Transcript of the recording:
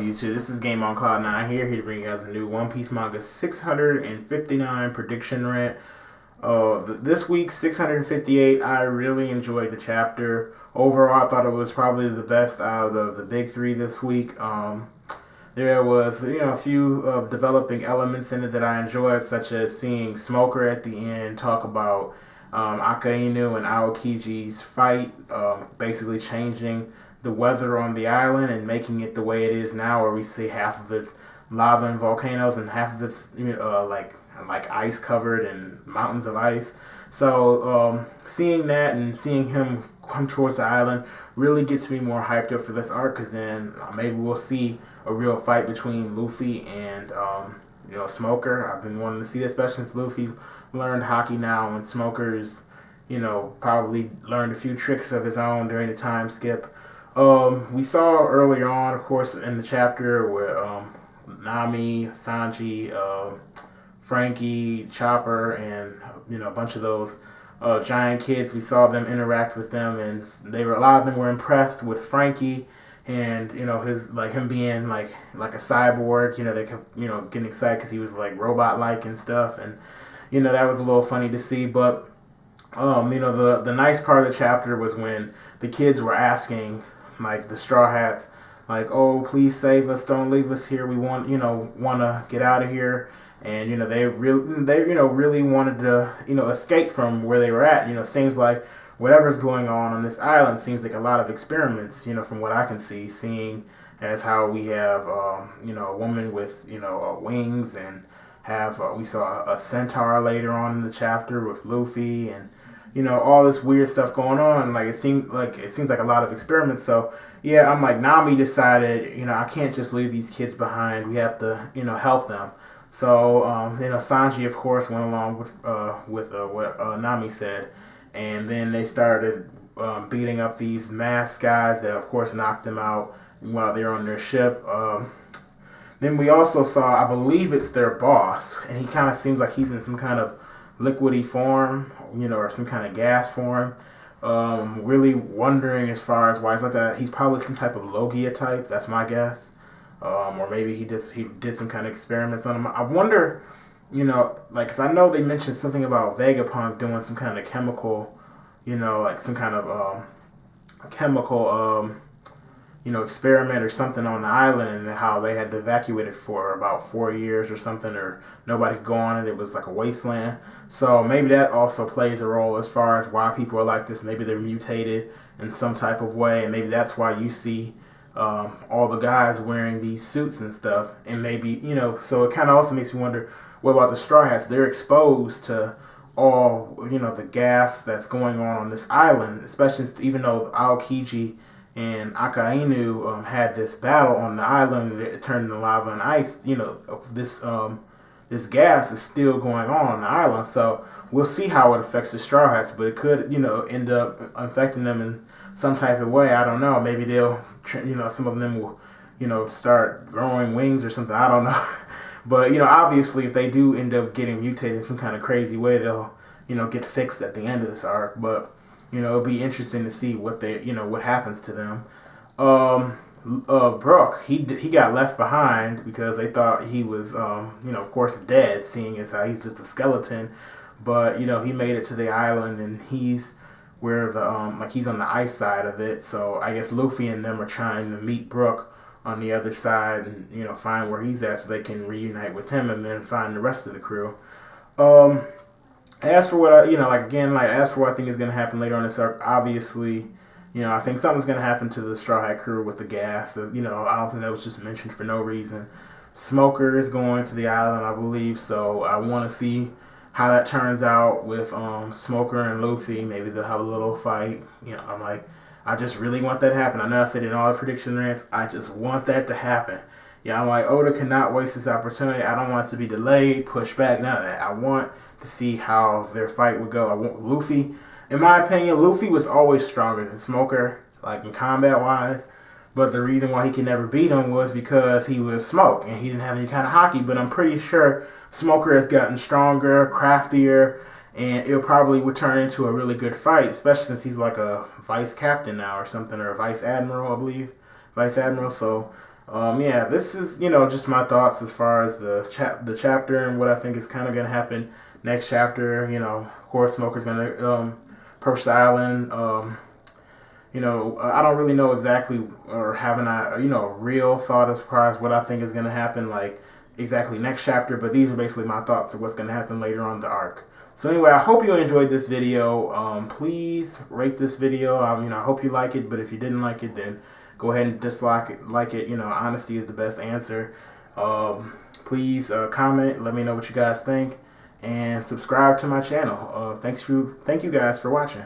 YouTube, this is Game on Cloud 9 here to bring you guys a new One Piece Manga 659 prediction rant. This week, 658, I really enjoyed the chapter. Overall, I thought it was probably the best out of the big three this week. There was, a few developing elements in it that I enjoyed, such as seeing Smoker at the end talk about Akainu and Aokiji's fight, basically changing the weather on the island and making it the way it is now, where we see half of it's lava and volcanoes and half of it's like ice covered and mountains of ice. So seeing that and seeing him come towards the island really gets me more hyped up for this arc, because then maybe we'll see a real fight between Luffy and Smoker. I've been wanting to see that, especially since Luffy's learned hockey now and Smoker's probably learned a few tricks of his own during the time skip. We saw earlier on, of course, in the chapter where Nami, Sanji, Frankie, Chopper, and a bunch of those giant kids. We saw them interact with them, and a lot of them were impressed with Frankie and his him being like a cyborg. They kept getting excited because he was like robot like and stuff, and that was a little funny to see. But the nice part of the chapter was when the kids were asking, like, the Straw Hats, like, "Oh, please save us! Don't leave us here. We want to get out of here." And they really wanted to escape from where they were at. It seems like whatever's going on this island seems like a lot of experiments. From what I can see, seeing as how we have a woman with wings, and we saw a centaur later on in the chapter with Luffy, and all this weird stuff going on. Like, it seems like a lot of experiments. So yeah, I'm like, Nami decided, I can't just leave these kids behind. We have to, help them. So Sanji, of course, went along with what Nami said, and then they started beating up these masked guys that, of course, knocked them out while they're on their ship. Then we also saw, I believe it's their boss, and he kind of seems like he's in some kind of liquidy form, or some kind of gas form. Really wondering as far as why he's like that. He's probably some type of Logia type. That's my guess. Or maybe he did some kind of experiments on him. I wonder, because I know they mentioned something about Vegapunk doing some kind of chemical, like some kind of chemical, experiment or something on the island, and how they had to evacuate it for about 4 years or something, or nobody could go on it. It was like a wasteland. So maybe that also plays a role as far as why people are like this. Maybe they're mutated in some type of way, and maybe that's why you see all the guys wearing these suits and stuff. And maybe, so it kind of also makes me wonder, what about the Straw Hats? They're exposed to all, the gas that's going on this island, especially even though Aokiji and Akainu had this battle on the island that turned into lava and ice. This gas is still going on the island. So we'll see how it affects the Straw Hats, but it could, end up affecting them in some type of way. I don't know. Maybe they'll, some of them will, start growing wings or something. I don't know. But, obviously, if they do end up getting mutated in some kind of crazy way, they'll, get fixed at the end of this arc. But, it'll be interesting to see what what happens to them. Brook, he got left behind because they thought he was, of course, dead, seeing as how he's just a skeleton. But, he made it to the island, and he's where the he's on the ice side of it. So I guess Luffy and them are trying to meet Brook on the other side and find where he's at, so they can reunite with him and then find the rest of the crew. As for what as for what I think is going to happen later on this arc, obviously, I think something's going to happen to the Straw Hat crew with the gas. I don't think that was just mentioned for no reason. Smoker is going to the island, I believe, so I want to see how that turns out with Smoker and Luffy. Maybe they'll have a little fight. I just really want that to happen. I know I said in all the prediction rants, I just want that to happen. I'm like, Oda cannot waste this opportunity. I don't want it to be delayed, pushed back, none of that. I want to see how their fight would go. I want Luffy. In my opinion, Luffy was always stronger than Smoker, like in combat-wise. But the reason why he could never beat him was because he was Smoke, and he didn't have any kind of hockey. But I'm pretty sure Smoker has gotten stronger, craftier, and it'll probably would turn into a really good fight, especially since he's like a vice captain now or something, or a vice admiral, I believe. Vice admiral. So Yeah, this is, just my thoughts as far as the chapter and what I think is kind of gonna happen next chapter. Of course, Smoker's gonna approach the island. I don't really know exactly or have a real thought as far as what I think is gonna happen like exactly next chapter. But these are basically my thoughts of what's gonna happen later on the arc. So anyway, I hope you enjoyed this video. Please rate this video. I hope you like it. But if you didn't like it, then go ahead and dislike it. Like it. Honesty is the best answer. Please comment. Let me know what you guys think, and subscribe to my channel. Thank you guys for watching.